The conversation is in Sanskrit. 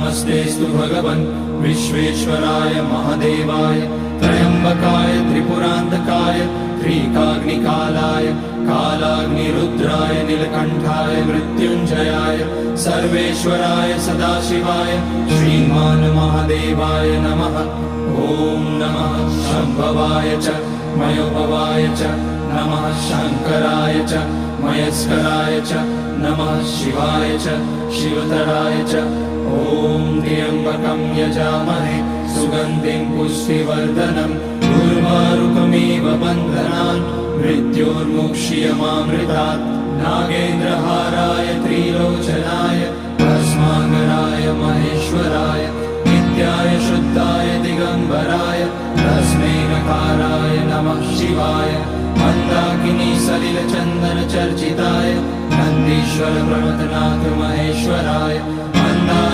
नमस्तेस्तु भगवन् विश्वेश्वराय महादेवाय त्र्यम्बकाय त्रिपुरान्तकाय त्रिकाग्निकालाय कालाग्निरुद्राय नीलकण्ठाय मृत्युञ्जयाय सर्वेश्वराय सदाशिवाय श्रीमान् महादेवाय नमः। ॐ नमः शम्भवाय च मयोभवाय च नमः शङ्कराय च मयस्कराय च नमः शिवाय च शिवतराय च। ॐ त्र्यम्बकं यजामहे सुगन्धिं पुष्टिवर्धनम् उर्वारुकमिव बन्धनान् मृत्योर्मुक्ष्यमामृतात्। नागेन्द्रहाराय त्रिलोचनाय भस्माकराय महेश्वराय नित्याय शुद्धाय दिगम्बराय तस्मै नकाराय नमः शिवाय। मन्दाकिनी सलिलचन्दन चर्चिताय नन्दीश्वर प्रमथनाथ महेश्वराय